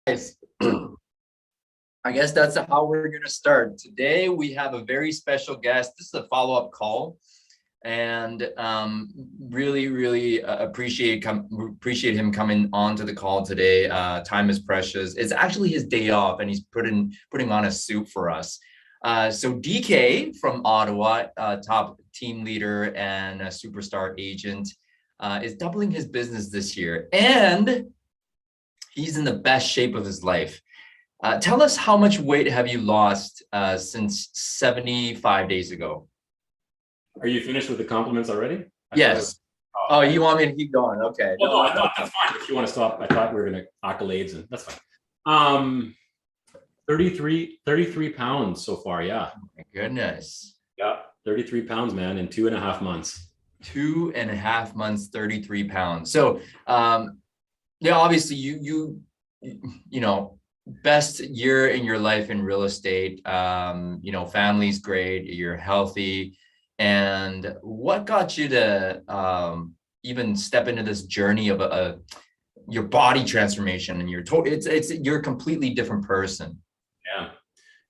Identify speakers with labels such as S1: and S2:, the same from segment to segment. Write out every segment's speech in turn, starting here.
S1: Guys, I guess that's how we're going to start. Today, we have a very special guest. This is a follow-up call, and really appreciate him coming on to the call today. Time is precious. It's actually his day off, and he's putting on a suit for us. So DK from Ottawa, top team leader and a superstar agent, is doubling his business this year, and he's in the best shape of his life. Tell us, how much weight have you lost since 75 days ago?
S2: Are you finished with the compliments already?
S1: Yes. Oh, you want me to keep going? Okay.
S2: Well, no, I thought that's fine. If you want to stop, I thought we were going to accolades, and that's fine. 33 pounds so far. Yeah.
S1: Oh my goodness.
S2: Yeah. 33 pounds, man, in 2.5 months.
S1: 2.5 months, 33 pounds. So, yeah, obviously you know, best year in your life in real estate. Family's great, you're healthy. And what got you to even step into this journey of your body transformation, and you're a completely different person?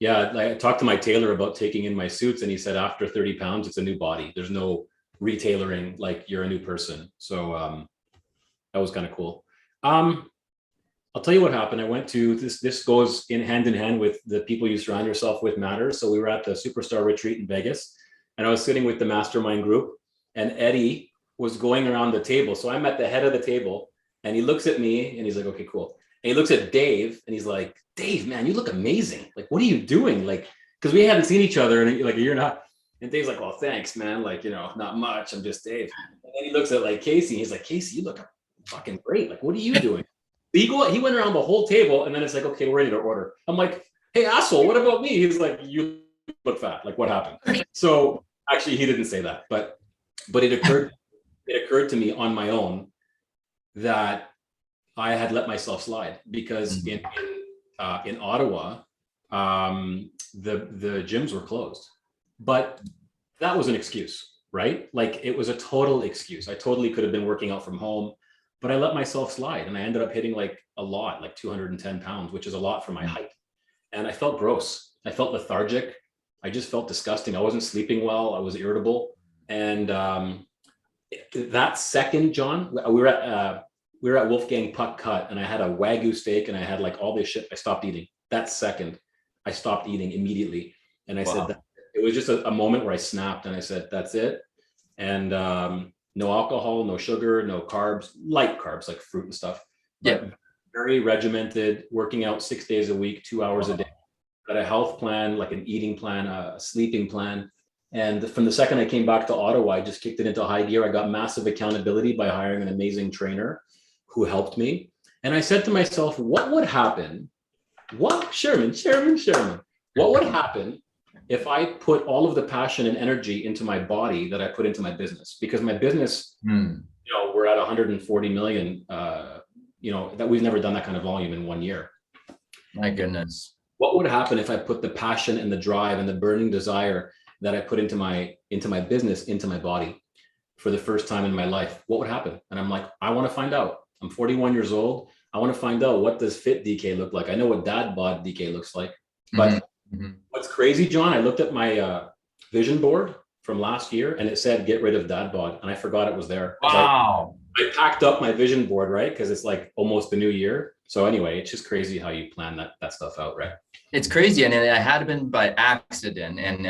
S2: Yeah. Like, I talked to my tailor about taking in my suits, and he said after 30 pounds, it's a new body. There's no retailoring, like you're a new person. So that was kind of cool. I'll tell you what happened. I went to this goes in hand with the people you surround yourself with matters. So we were at the Superstar Retreat in Vegas, and I was sitting with the mastermind group, and Eddie was going around the table. So I'm at the head of the table, and he looks at me and he's like, okay, cool. And he looks at Dave and he's like, Dave, man, you look amazing. Like, what are you doing? Like, because we hadn't seen each other in like a year and a half. And Dave's like, well, thanks, man. Like, not much. I'm just Dave. And then he looks at like Casey, and he's like, Casey, you look fucking great. Like, what are you doing? He went around the whole table, and then it's like, okay, we're ready to order. I'm like, hey, asshole, what about me? He's like, you look fat. Like, what happened? So actually, he didn't say that, but it occurred to me on my own that I had let myself slide, because in Ottawa, the gyms were closed, but that was an excuse, right? Like, it was a total excuse. I totally could have been working out from home, but I let myself slide, and I ended up hitting like a lot, like 210 pounds, which is a lot for my height. And I felt gross. I felt lethargic. I just felt disgusting. I wasn't sleeping well. I was irritable. And that second, John, we were at Wolfgang Puck Cut, and I had a Wagyu steak, and I had like all this shit. I stopped eating. That second, I stopped eating immediately. And I said, that it was just a moment where I snapped, and I said, that's it. And no alcohol, no sugar, no carbs, light carbs like fruit and stuff. But very regimented, working out 6 days a week, 2 hours a day. Got a health plan, like an eating plan, a sleeping plan. And from the second I came back to Ottawa, I just kicked it into high gear. I got massive accountability by hiring an amazing trainer who helped me. And I said to myself, what would happen? Sherman, what would happen if I put all of the passion and energy into my body that I put into my business? Because my business, we're at 140 million, that we've never done that kind of volume in 1 year.
S1: My goodness.
S2: What would happen if I put the passion and the drive and the burning desire that I put into my business, into my body for the first time in my life? What would happen? And I'm like, I want to find out. I'm 41 years old. I want to find out, what does fit DK look like? I know what dad bod DK looks like, but what's crazy, John, I looked at my vision board from last year, and it said, get rid of dad bod. And I forgot it was there.
S1: Wow.
S2: I packed up my vision board, right? Because it's like almost the new year. So anyway, it's just crazy how you plan that stuff out, right?
S1: It's crazy. And it had been by accident. And,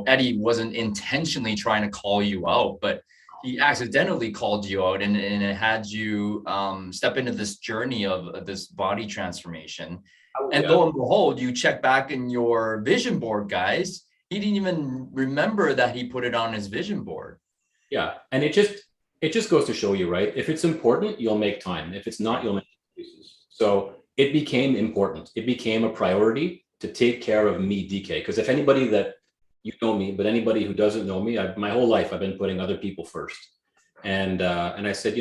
S1: Eddie wasn't intentionally trying to call you out, but he accidentally called you out, and it had you step into this journey of this body transformation. And lo and behold, you check back in your vision board, guys. He didn't even remember that he put it on his vision board.
S2: Yeah. And it just goes to show you, right? If it's important, you'll make time. If it's not, you'll make excuses. So it became important. It became a priority to take care of me, DK. Because if anybody that you know me, but anybody who doesn't know me, my whole life, I've been putting other people first. And I said,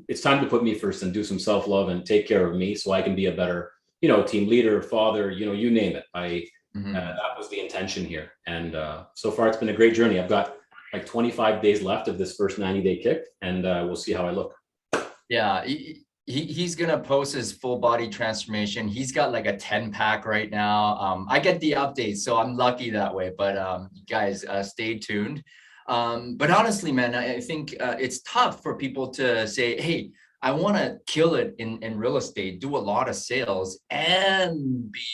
S2: it's time to put me first and do some self-love and take care of me so I can be a better, team leader, father, you name it. That was the intention here. And so far, it's been a great journey. I've got like 25 days left of this first 90-day kick, and we'll see how I look.
S1: Yeah. he's gonna post his full body transformation. He's got like a 10-pack right now. I get the updates, so I'm lucky that way. But guys, stay tuned. But honestly, man, I think it's tough for people to say, hey, I want to kill it in real estate, do a lot of sales, and be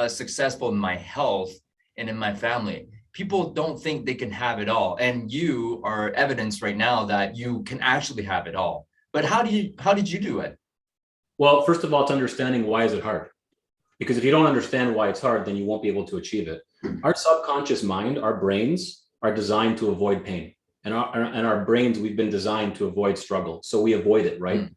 S1: successful in my health and in my family. People don't think they can have it all, and you are evidence right now that you can actually have it all. But how did you do it?
S2: Well, first of all, it's understanding why is it hard? Because if you don't understand why it's hard, then you won't be able to achieve it. Our subconscious mind, our brains are designed to avoid pain. And our brains, we've been designed to avoid struggle. So we avoid it, right?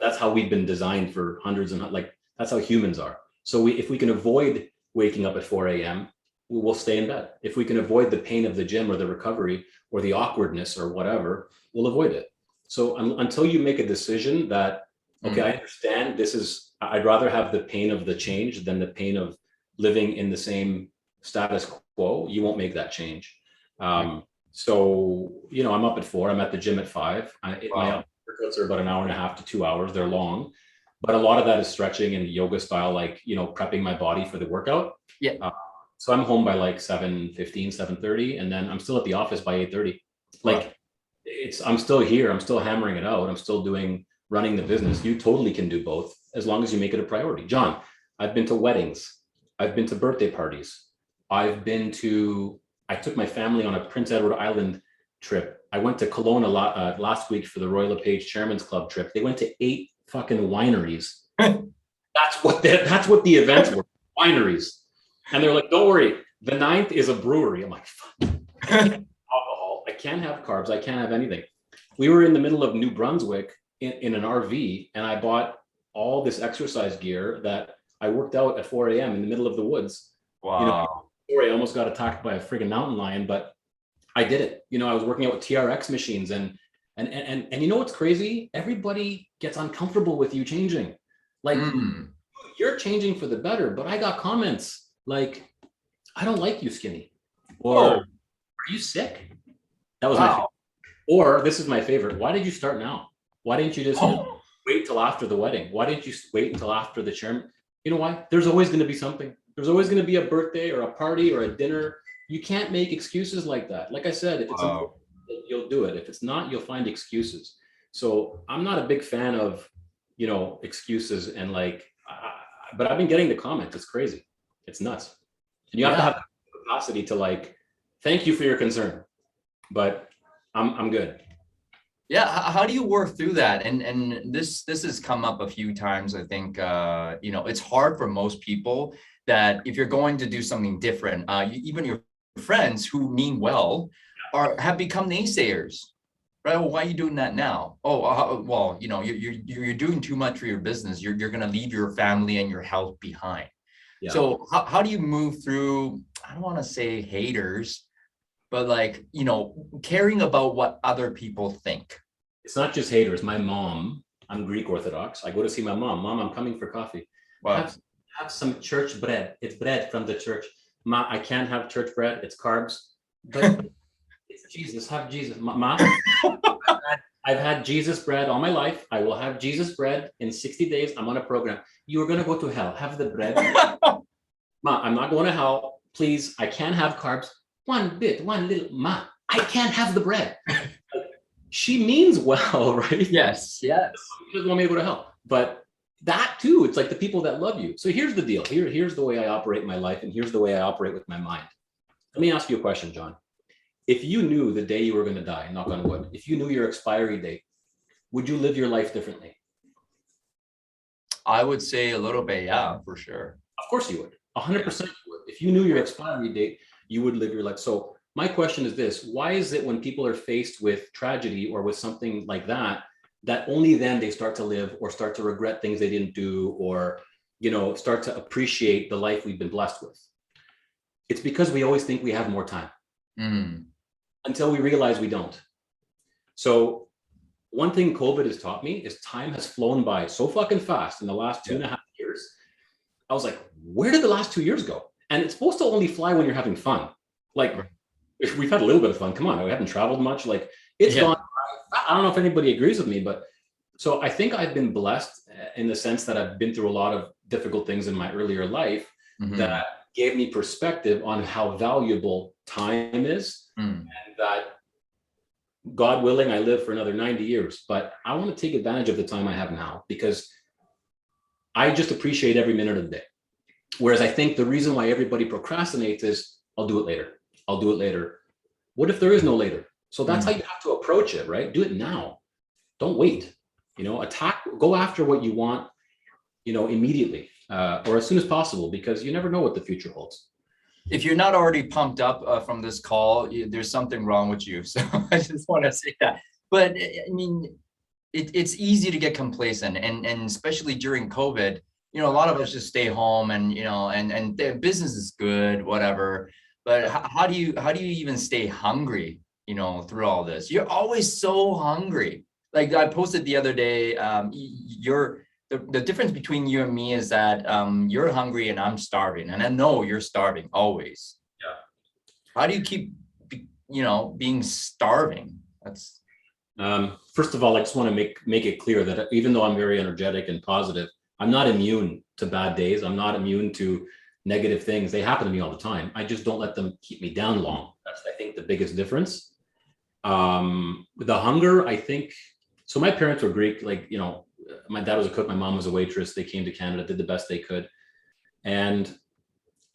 S2: That's how we've been designed for hundreds and like, that's how humans are. So if we can avoid waking up at 4 a.m., we will stay in bed. If we can avoid the pain of the gym or the recovery or the awkwardness or whatever, we'll avoid it. So until you make a decision that, okay, I understand I'd rather have the pain of the change than the pain of living in the same status quo, you won't make that change. So, I'm up at 4, I'm at the gym at 5. My workouts are about an hour and a half to 2 hours. They're long, but a lot of that is stretching and yoga style, like, prepping my body for the workout.
S1: Yeah.
S2: So I'm home by like 7:15, 7:30, and then I'm still at the office by 8:30. Like I'm still here. I'm still hammering it out. I'm still running the business. You totally can do both as long as you make it a priority. John, I've been to weddings. I've been to birthday parties. I took my family on a Prince Edward Island trip. I went to Kelowna last week for the Royal LePage Chairman's Club trip. They went to 8 fucking wineries. That's what the events were, wineries. And they're like, don't worry, the 9th is a brewery. I'm like, fuck. Alcohol. I can't have carbs. I can't have anything. We were in the middle of New Brunswick in an RV, and I bought all this exercise gear that I worked out at 4 a.m. in the middle of the woods.
S1: Wow.
S2: I almost got attacked by a friggin' mountain lion, but I did it. I was working out with TRX machines and you know what's crazy? Everybody gets uncomfortable with you changing. Like you're changing for the better, but I got comments like, I don't like you skinny, or are you sick? That was my favorite. Or this is my favorite. Why did you start now? Why didn't you just wait till after the wedding? Why didn't you wait until after the chairman? You know why? There's always going to be something. There's always going to be a birthday or a party or a dinner. You can't make excuses like that. Like I said, if it's important, you'll do it. If it's not, you'll find excuses. So I'm not a big fan of, excuses and like, but I've been getting the comments. It's crazy. It's nuts. And you have to have the capacity to like, thank you for your concern, but I'm good.
S1: Yeah. How do you work through that? And this has come up a few times. I think, it's hard for most people that if you're going to do something different, even your friends who mean well have become naysayers, right? Well, why are you doing that now? Well, you're doing too much for your business. You're going to leave your family and your health behind. Yeah. So how do you move through, I don't want to say haters, but like, caring about what other people think?
S2: It's not just haters. My mom, I'm Greek Orthodox. I go to see my mom. Mom, I'm coming for coffee. Wow. Have some church bread. It's bread from the church. Ma, I can't have church bread. It's carbs. But it's Jesus. Have Jesus. Ma, I've had Jesus bread all my life. I will have Jesus bread in 60 days. I'm on a program. You are going to go to hell. Have the bread. Ma, I'm not going to hell. Please, I can't have carbs. One little. Ma, I can't have the bread. She means well, right?
S1: Yes.
S2: She doesn't want me to go to hell. But that too, it's like the people that love you. So here's the deal. Here's the way I operate my life, and here's the way I operate with my mind. Let me ask you a question, John. If you knew the day you were going to die, knock on wood, if you knew your expiry date, would you live your life differently?
S1: I would say a little bit, yeah, for sure.
S2: Of course you would. 100% you would. If you knew your expiry date, you would live your life. So my question is this: why is it when people are faced with tragedy or with something like that only then they start to live or start to regret things they didn't do, or, start to appreciate the life we've been blessed with? It's because we always think we have more time until we realize we don't. So one thing COVID has taught me is time has flown by so fucking fast in the last 2.5 years. I was like, where did the last 2 years go? And it's supposed to only fly when you're having fun. Like, if we've had a little bit of fun. Come on, we haven't traveled much. Like, it's gone. I don't know if anybody agrees with me, but So I think I've been blessed in the sense that I've been through a lot of difficult things in my earlier life that gave me perspective on how valuable time is, and that God willing, I live for another 90 years, but I want to take advantage of the time I have now because I just appreciate every minute of the day. Whereas I think the reason why everybody procrastinates is I'll do it later. I'll do it later. What if there is no later? So that's how you have to approach it, right? Do it now. Don't wait. Go after what you want, immediately, or as soon as possible, because you never know what the future holds.
S1: If you're not already pumped up from this call, there's something wrong with you. So I just want to say that. But I mean, it's easy to get complacent, and especially during COVID, a lot of us just stay home, and and the business is good, whatever. But how do you even stay hungry, through all this? You're always so hungry. Like I posted the other day, the difference between you and me is that you're hungry and I'm starving, and I know you're starving always.
S2: Yeah.
S1: How do you keep, being starving? That's
S2: first of all, I just want to make it clear that even though I'm very energetic and positive, I'm not immune to bad days. I'm not immune to negative things. They happen to me all the time. I just don't let them keep me down long. That's, I think, the biggest difference. The hunger, I think. So my parents were Greek, my dad was a cook, my mom was a waitress. They came to Canada, did the best they could. And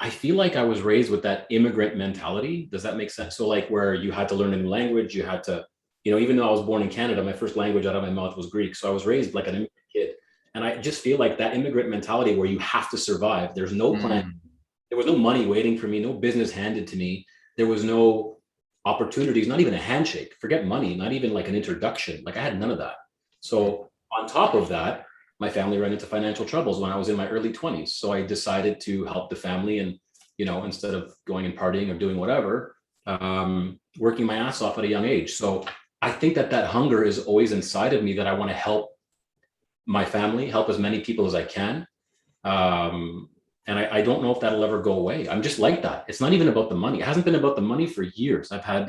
S2: I feel like I was raised with that immigrant mentality. Does that make sense? So where you had to learn a new language, you had to, even though I was born in Canada, my first language out of my mouth was Greek. So I was raised like an immigrant kid. And I just feel like that immigrant mentality where you have to survive. There's no plan. There was no money waiting for me, no business handed to me. There was no opportunities, not even a handshake, forget money, not even like an introduction. I had none of that. So on top of that, my family ran into financial troubles when I was in my early 20s. So I decided to help the family and, instead of going and partying or doing whatever, working my ass off at a young age. So I think that hunger is always inside of me, that I want to help my family, help as many people as I can. And I don't know if that'll ever go away. I'm just like that. It's not even about the money. It hasn't been about the money for years. I've had,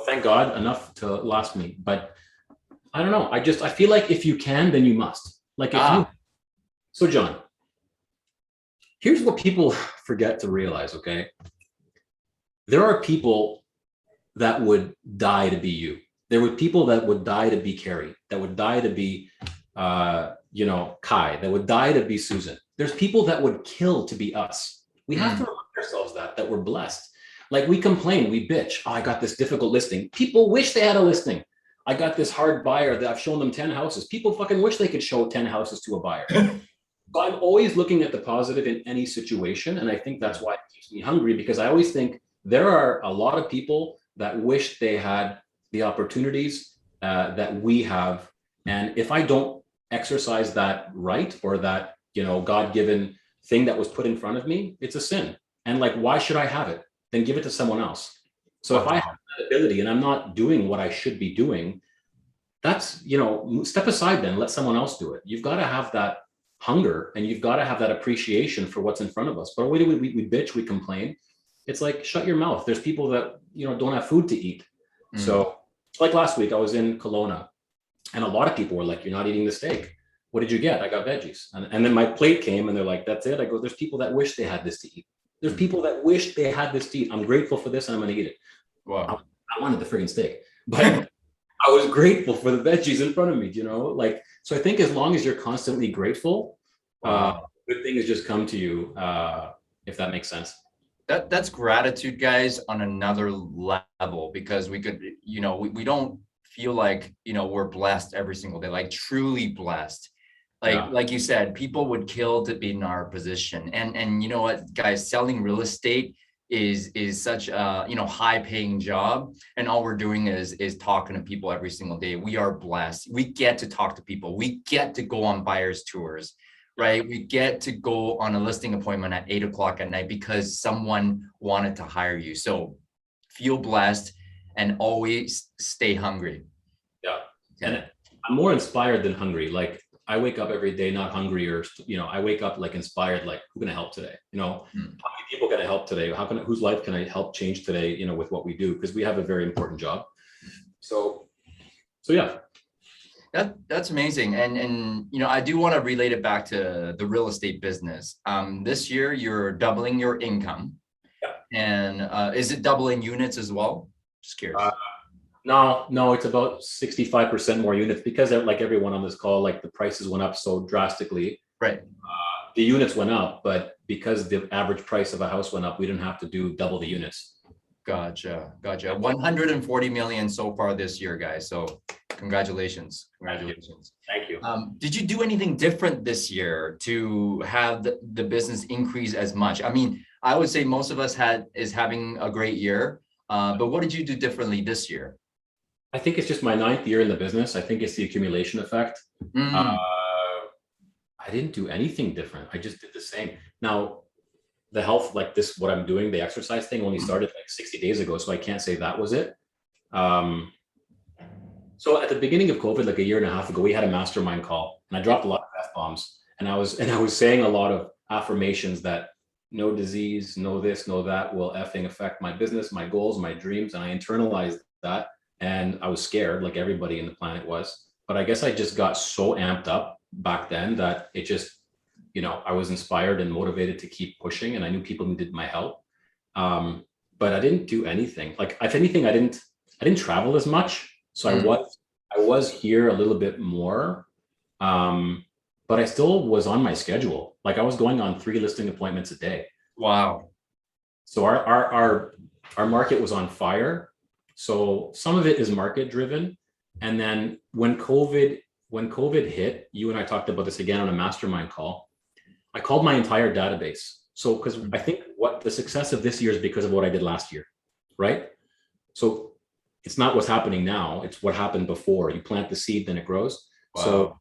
S2: thank God, enough to last me. But I don't know. I feel like if you can, then you must. So John, here's what people forget to realize, okay? There are people that would die to be you. There were people that would die to be Carrie, that would die to be, Kai, that would die to be Susan. There's people that would kill to be us. We have to remind ourselves that we're blessed. We complain, we bitch. Oh, I got this difficult listing. People wish they had a listing. I got this hard buyer that I've shown them 10 houses. People fucking wish they could show 10 houses to a buyer. But I'm always looking at the positive in any situation. And I think that's why it keeps me hungry, because I always think there are a lot of people that wish they had the opportunities that we have. And if I don't exercise that right, or that, God-given thing that was put in front of me, it's a sin. And why should I have it? Then give it to someone else. So if I have that ability and I'm not doing what I should be doing, that's, step aside then, let someone else do it. You've got to have that hunger, and you've got to have that appreciation for what's in front of us. But we bitch, we complain. It's shut your mouth. There's people that, don't have food to eat. So last week I was in Kelowna, and a lot of people were like, you're not eating the steak. What did you get? I got veggies. And then my plate came and they're like, that's it. I go, there's people that wish they had this to eat. There's people that wish they had this to eat. I'm grateful for this and I'm going to eat it.
S1: Wow.
S2: I wanted the friggin' steak, but I was grateful for the veggies in front of me, so I think as long as you're constantly grateful, good things just come to you, if that makes sense.
S1: That's gratitude, guys, on another level, because we could, we don't feel like, we're blessed every single day, truly blessed. Like you said, people would kill to be in our position. And you know what, guys, selling real estate is such a, high paying job. And all we're doing is talking to people every single day. We are blessed. We get to talk to people. We get to go on buyers tours, right? We get to go on a listing appointment at 8:00 at night because someone wanted to hire you. So feel blessed and always stay hungry.
S2: Yeah. And I'm more inspired than hungry. I wake up every day not hungry, or I wake up inspired, who can I help today? How many people can I help today? Whose life can I help change today, with what we do? Because we have a very important job. So yeah.
S1: That's amazing. And I do want to relate it back to the real estate business. This year you're doubling your income.
S2: Yeah.
S1: And is it doubling units as well? Just curious.
S2: No, it's about 65% more units because like everyone on this call, like the prices went up so drastically.
S1: Right.
S2: The units went up, but because the average price of a house went up, we didn't have to do double the units.
S1: Gotcha. 140 million so far this year, guys. So congratulations.
S2: Thank you.
S1: Did you do anything different this year to have the business increase as much? I mean, I would say most of us is having a great year, but what did you do differently this year?
S2: I think it's just my 9th year in the business. I think it's the accumulation effect. I didn't do anything different. I just did the same. Now, the health, like this, what I'm doing, the exercise thing only started like 60 days ago. So I can't say that was it. So at the beginning of COVID, like a year and a half ago, we had a mastermind call and I dropped a lot of F-bombs and I was saying a lot of affirmations that no disease, no this, no that will effing affect my business, my goals, my dreams. And I internalized that. And I was scared like everybody in the planet was, but I guess I just got so amped up back then that it just, I was inspired and motivated to keep pushing and I knew people needed my help. But I didn't do anything. Like if anything, I didn't travel as much. So I was here a little bit more. But I still was on my schedule. Like I was going on 3 listing appointments a day.
S1: Wow.
S2: So our market was on fire. So some of it is market driven. And then when COVID hit, you and I talked about this again on a mastermind call, I called my entire database. So, because I think what the success of this year is because of what I did last year, right? So it's not what's happening now, it's what happened before. You plant the seed, then it grows. Wow. So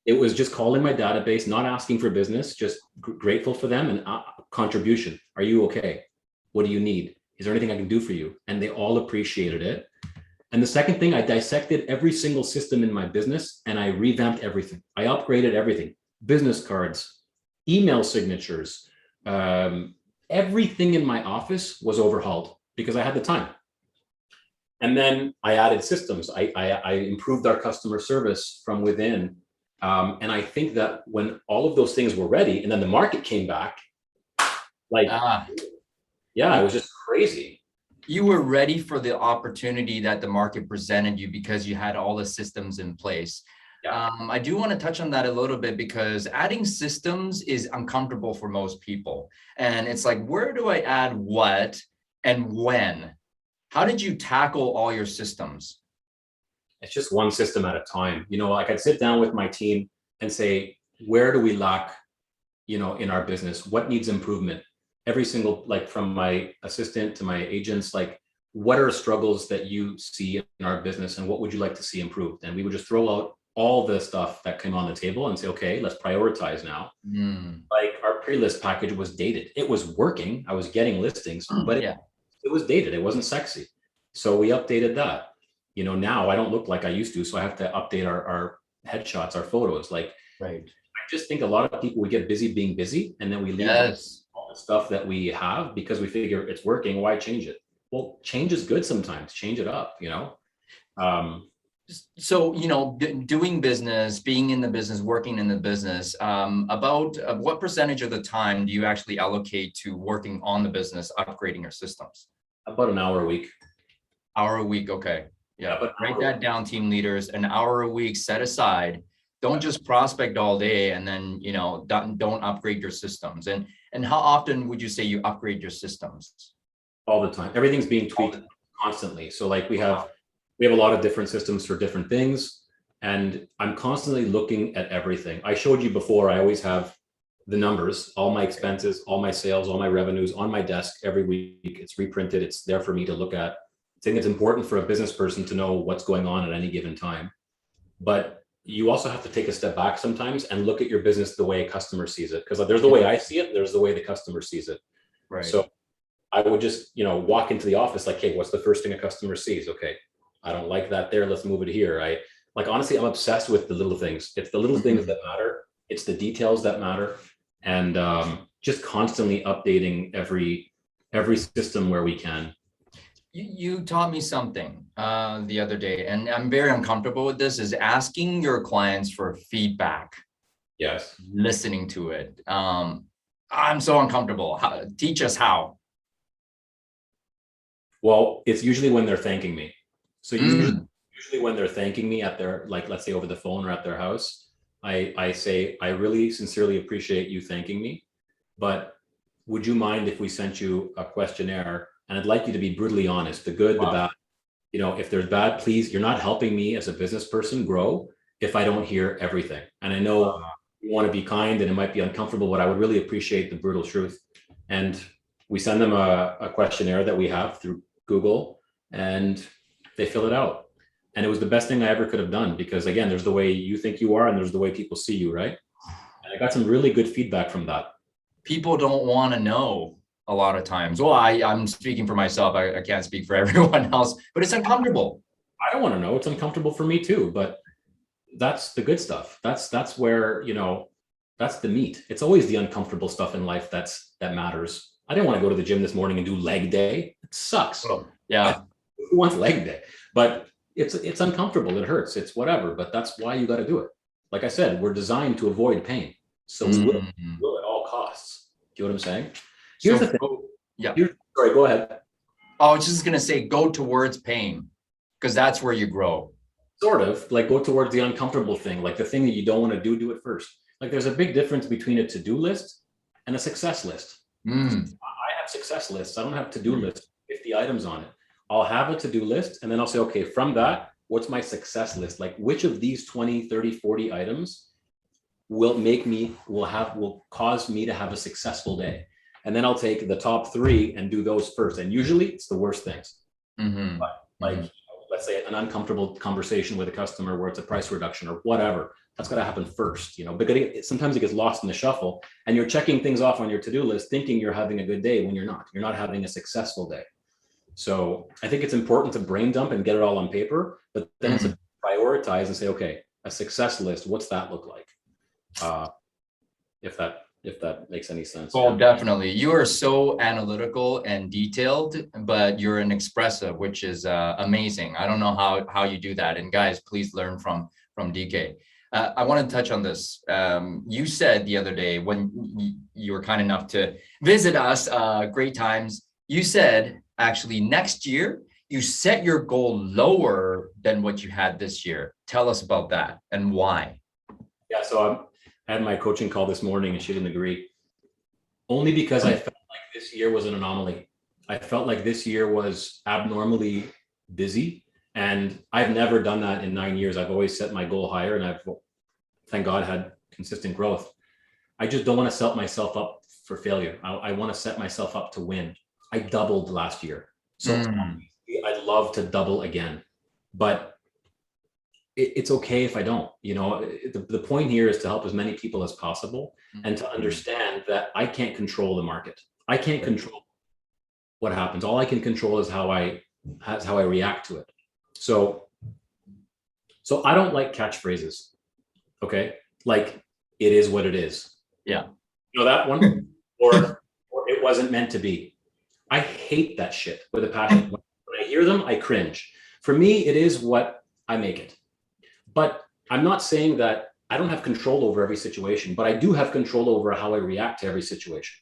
S2: it was just calling my database, not asking for business, just grateful for them and contribution. Are you okay? What do you need? Is there anything I can do for you? And they all appreciated it. And the second thing, I dissected every single system in my business and I revamped everything. I upgraded everything, business cards, email signatures, everything in my office was overhauled because I had the time. And then I added systems. I improved our customer service from within. And I think that when all of those things were ready and then the market came back, like, yeah, it was just crazy.
S1: You were ready for the opportunity that the market presented you because you had all the systems in place. Yeah. I do want to touch on that a little bit because adding systems is uncomfortable for most people. And it's like, where do I add what and when? How did you tackle all your systems?
S2: It's just one system at a time. Like I'd sit down with my team and say, where do we lack, in our business? What needs improvement? Every single, like from my assistant to my agents, like what are struggles that you see in our business and what would you like to see improved? And we would just throw out all the stuff that came on the table and say, okay, let's prioritize now. Like our pre-list package was dated. It was working. I was getting listings, but it was dated. It wasn't sexy. So we updated that. Now I don't look like I used to. So I have to update our headshots, our photos. Like, right. I just think a lot of people, we get busy being busy and then we leave all the stuff that we have because we figure it's working. Why change it? Well, change is good sometimes. Change it up,
S1: So, doing business, being in the business, working in the business, about what percentage of the time do you actually allocate to working on the business, upgrading your systems?
S2: About an hour a week.
S1: Hour a week. Okay. Yeah. But write that down, team leaders, an hour a week set aside. Don't just prospect all day and then, don't upgrade your systems. And how often would you say you upgrade your systems?
S2: All the time. Everything's being tweaked constantly. So like we have a lot of different systems for different things. And I'm constantly looking at everything. I showed you before, I always have the numbers, all my expenses, all my sales, all my revenues on my desk every week. It's reprinted. It's there for me to look at. I think it's important for a business person to know what's going on at any given time. But you also have to take a step back sometimes and look at your business the way a customer sees it. Because there's the way I see it, there's the way the customer sees it. Right. So I would just, walk into the office like, hey, what's the first thing a customer sees? Okay, I don't like that there. Let's move it here. Honestly, I'm obsessed with the little things. It's the little things that matter. It's the details that matter. And just constantly updating every system where we can.
S1: You taught me something the other day, and I'm very uncomfortable with this, is asking your clients for feedback,
S2: Yes.
S1: listening to it. I'm so uncomfortable. Teach us how.
S2: Well, it's usually when they're thanking me. So
S1: Mm,
S2: usually when they're thanking me at their, like, let's say over the phone or at their house, I say, I really sincerely appreciate you thanking me, but would you mind if we sent you a questionnaire? And I'd like you to be brutally honest, the good, the
S1: wow.
S2: bad. You know, if there's bad, please, you're not helping me as a business person grow if I don't hear everything. And I know you want to be kind and it might be uncomfortable, but I would really appreciate the brutal truth. And we send them a questionnaire that we have through Google, and they fill it out. And it was the best thing I ever could have done, because again, there's the way you think you are and there's the way people see you, right? And I got some really good feedback from that.
S1: People don't want to know a lot of times. Well, I'm speaking for myself. I can't speak for everyone else, but it's uncomfortable.
S2: I don't want to know. It's uncomfortable for me too, but that's the good stuff. That's where, that's the meat. It's always the uncomfortable stuff in life that matters. I didn't want to go to the gym this morning and do leg day. It sucks.
S1: Oh, yeah.
S2: Who wants leg day? But it's uncomfortable. It hurts. It's whatever. But that's why you got to do it. Like I said, we're designed to avoid pain, so we
S1: Mm.
S2: will at all costs. Do you know what I'm saying? Here's
S1: So,
S2: the thing.
S1: yeah.
S2: Sorry, go ahead.
S1: I was just gonna say, go towards pain, because that's where you grow.
S2: Sort of like go towards the uncomfortable thing, like the thing that you don't want to do it first. Like there's a big difference between a to-do list and a success list.
S1: Mm.
S2: I have success lists. I don't have to-do lists, 50 items on it. I'll have a to-do list and then I'll say, okay, from that, what's my success list? Like which of these 20, 30, 40 items will cause me to have a successful day? And then I'll take the top 3 and do those first. And usually it's the worst things.
S1: Mm-hmm.
S2: Like,
S1: Mm-hmm.
S2: let's say an uncomfortable conversation with a customer where it's a price reduction or whatever. That's got to happen first, because sometimes it gets lost in the shuffle and you're checking things off on your to-do list thinking you're having a good day when you're not having a successful day. So I think it's important to brain dump and get it all on paper, but then it's a prioritize and say, okay, a success list, what's that look like? If that makes any sense.
S1: Oh, definitely. You are so analytical and detailed, but you're an expressive, which is amazing. I don't know how you do that. And guys, please learn from DK. I want to touch on this. You said the other day when you were kind enough to visit us, great times. You said actually next year you set your goal lower than what you had this year. Tell us about that and why.
S2: Yeah, so I had my coaching call this morning and she didn't agree. Only because I felt like this year was an anomaly. I felt like this year was abnormally busy, and I've never done that in 9 years. I've always set my goal higher, and I've, thank God, had consistent growth. I just don't want to set myself up for failure. I want to set myself up to win. I doubled last year, so I'd love to double again, but it's okay if I don't. The point here is to help as many people as possible and to understand that I can't control the market. I can't control what happens. All I can control is how I react to it. So I don't like catchphrases. Okay. Like it is what it is.
S1: Yeah.
S2: You know that one? or it wasn't meant to be. I hate that shit with a passion. When I hear them, I cringe. For me, it is what I make it. But I'm not saying that I don't have control over every situation, but I do have control over how I react to every situation.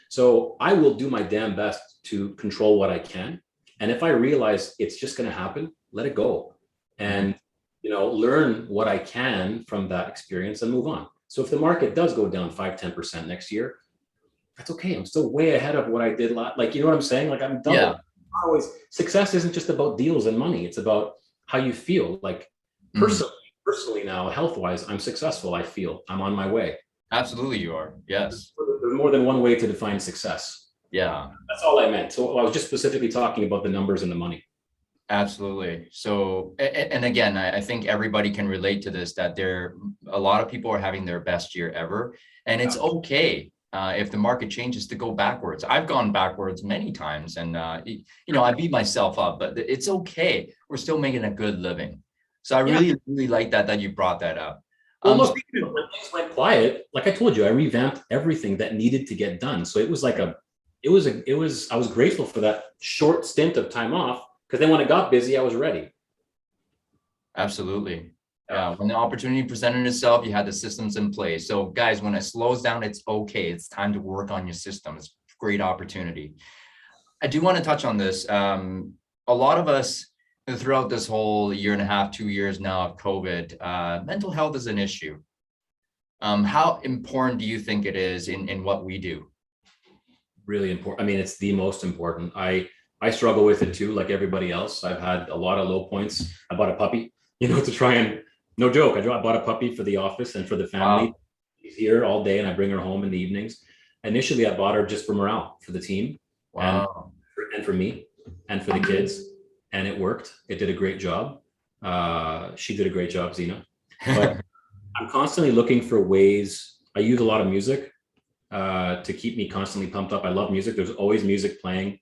S2: So I will do my damn best to control what I can. And if I realize it's just going to happen, let it go. And, learn what I can from that experience and move on. So if the market does go down 5-10% next year, that's okay. I'm still way ahead of what I did last. Like, you know what I'm saying? Like I'm double.
S1: Yeah.
S2: Always, success isn't just about deals and money. It's about how you feel. Like, personally now, health-wise, I'm successful. I feel I'm on my way.
S1: Absolutely, you are. Yes.
S2: There's more than one way to define success.
S1: Yeah.
S2: That's all I meant. So I was just specifically talking about the numbers and the money.
S1: Absolutely. So, and again, I think everybody can relate to this, that a lot of people are having their best year ever, and it's okay if the market changes to go backwards. I've gone backwards many times, and I beat myself up, but it's okay. We're still making a good living. So I really like that you brought that up.
S2: Well, look, when things went quiet, like I told you, I revamped everything that needed to get done. So it was like a it was I was grateful for that short stint of time off, because then when it got busy, I was ready.
S1: Absolutely.
S2: Yeah.
S1: Yeah, when the opportunity presented itself, you had the systems in place. So guys, when it slows down, it's okay. It's time to work on your system. It's a great opportunity. I do want to touch on this. A lot of us throughout this whole year and a half, 2 years now of COVID, mental health is an issue. How important do you think it is in what we do?
S2: Really important. I mean, it's the most important. I struggle with it too, like everybody else. I've had a lot of low points. I bought a puppy, to try and, no joke, I bought a puppy for the office and for the family.
S1: Wow.
S2: She's here all day and I bring her home in the evenings. Initially, I bought her just for morale, for the team,
S1: Wow.
S2: and for me and for the kids, and it worked. It did a great job. She did a great job, Zena. But I'm constantly looking for ways. I use a lot of music to keep me constantly pumped up. I love music. There's always music playing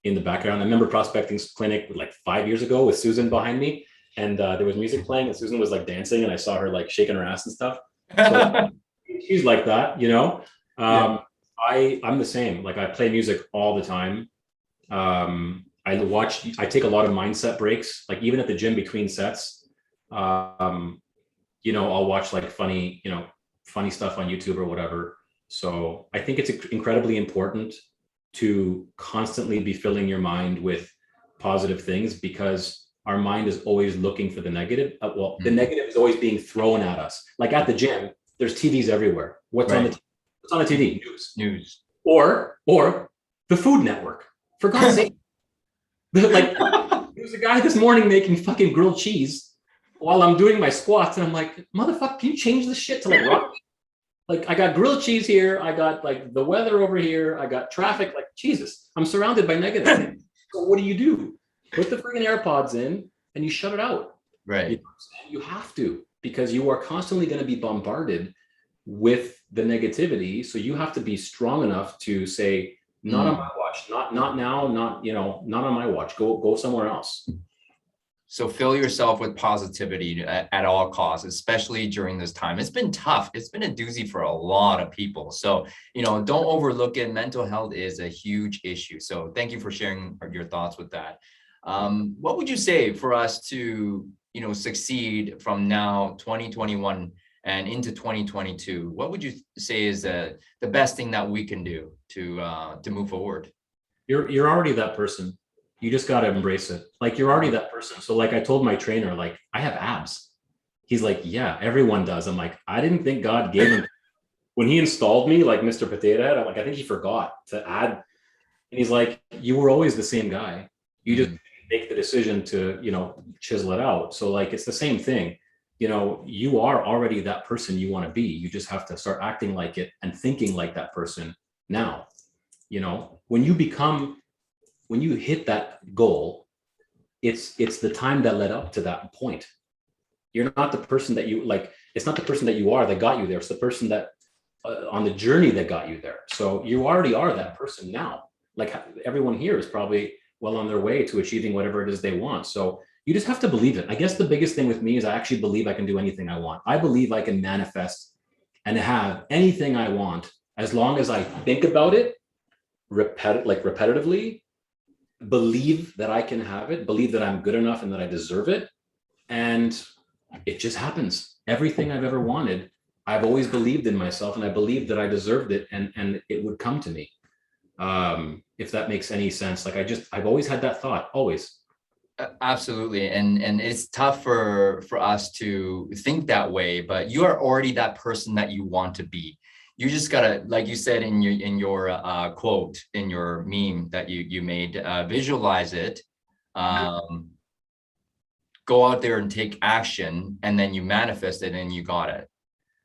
S2: in the background. I remember prospecting clinic like 5 years ago with Susan behind me, and there was music playing, and Susan was like dancing, and I saw her like shaking her ass and stuff. So she's like that,
S1: Yeah.
S2: I'm the same. Like I play music all the time. I take a lot of mindset breaks, like even at the gym between sets. I'll watch like funny stuff on YouTube or whatever. So I think it's incredibly important to constantly be filling your mind with positive things, because our mind is always looking for the negative. The negative is always being thrown at us. Like at the gym, there's TVs everywhere. What's on the TV?
S1: News.
S2: Or the Food Network. For God's sake. Like, there was a guy this morning making fucking grilled cheese while I'm doing my squats, and I'm like, motherfucker, can you change this shit to like rock? Like I got grilled cheese here, I got like the weather over here, I got traffic, like Jesus, I'm surrounded by negative. So what do? Put the freaking AirPods in and you shut it out.
S1: Right.
S2: You have to, because you are constantly going to be bombarded with the negativity. So you have to be strong enough to say, not on my watch, not now, not on my watch. Go somewhere else.
S1: So fill yourself with positivity at all costs, especially during this time. It's been tough. It's been a doozy for a lot of people. So, don't overlook it. Mental health is a huge issue. So thank you for sharing your thoughts with that. What would you say for us to, succeed from now, 2021 and into 2022? What would you say is the best thing that we can do to move forward?
S2: You're already that person. You just got to embrace it. Like you're already that person. So like I told my trainer, like I have abs. He's like, yeah, everyone does. I'm like, I didn't think God gave him. When he installed me like Mr. Potato Head, I'm like, I think he forgot to add. And he's like, you were always the same guy. You just make the decision to, chisel it out. So like, it's the same thing. You are already that person you want to be. You just have to start acting like it and thinking like that person now. When you hit that goal, it's the time that led up to that point. You're not the person that you like. It's not the person that you are that got you there. It's the person that on the journey that got you there. So you already are that person now. Like everyone here is probably well on their way to achieving whatever it is they want. So you just have to believe it. I guess the biggest thing with me is I actually believe I can do anything I want. I believe I can manifest and have anything I want as long as I think about it repetitively, believe that I can have it, believe that I'm good enough and that I deserve it. And it just happens. Everything I've ever wanted, I've always believed in myself, and I believed that I deserved it, and it would come to me. If that makes any sense. Like I've always had that thought, always.
S1: Absolutely. And it's tough for us to think that way, but you are already that person that you want to be. You just gotta, like you said in your quote, in your meme that you made, visualize it, go out there and take action, and then you manifest it and you got it.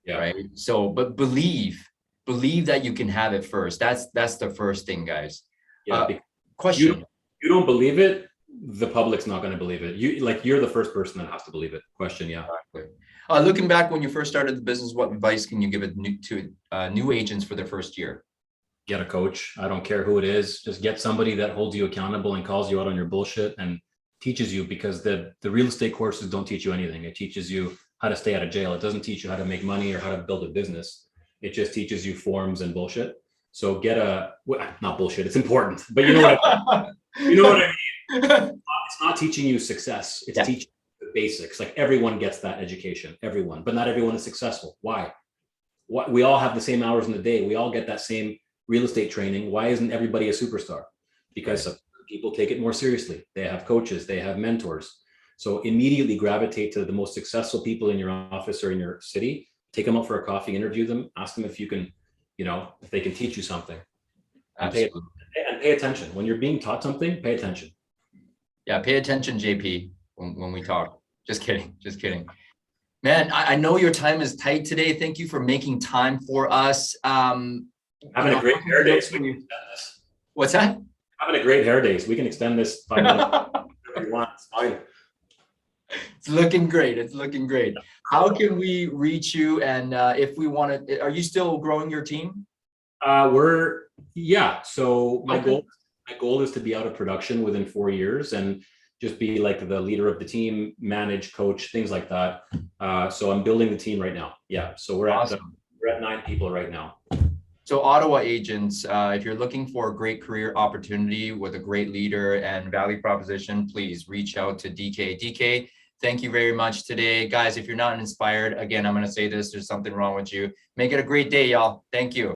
S2: Yeah.
S1: Right. So, but believe that you can have it first. That's the first thing, guys.
S2: Yeah.
S1: Question.
S2: You don't believe it, the public's not going to believe it. You're the first person that has to believe it. Question. Yeah.
S1: Exactly. Looking back when you first started the business, what advice can you give it to new agents for their first year?
S2: Get a coach. I don't care who it is. Just get somebody that holds you accountable and calls you out on your bullshit and teaches you, because the real estate courses don't teach you anything. It teaches you how to stay out of jail. It doesn't teach you how to make money or how to build a business. It just teaches you forms and bullshit. So get not bullshit. It's important, but you know what you know what I mean. It's not teaching you success. It's teaching the basics. Like everyone gets that education, everyone, but not everyone is successful. Why? What we all have the same hours in the day. We all get that same real estate training. Why isn't everybody a superstar? Because people take it more seriously. They have coaches, they have mentors. So immediately gravitate to the most successful people in your office or in your city. Take them out for a coffee, interview them, ask them if you can, if they can teach you something. And pay attention. When you're being taught something, pay attention.
S1: Yeah, pay attention, JP, when we talk. Just kidding. Man, I know your time is tight today. Thank you for making time for us.
S2: Having a great hair day. So we can extend this.
S1: What's that?
S2: Having a great hair day. So we can extend this 5 minutes. Whatever you want. It's fine. It's looking great.
S1: How can we reach you? And if we want to, are you still growing your team?
S2: So my goal is to be out of production within 4 years and just be like the leader of the team, manage, coach, things like that. So I'm building the team right now. Yeah. So we're at 9 people right now.
S1: So Ottawa agents, if you're looking for a great career opportunity with a great leader and value proposition, please reach out to DK. DK, thank you very much today. Guys, if you're not inspired, again, I'm going to say this, there's something wrong with you. Make it a great day, y'all. Thank you.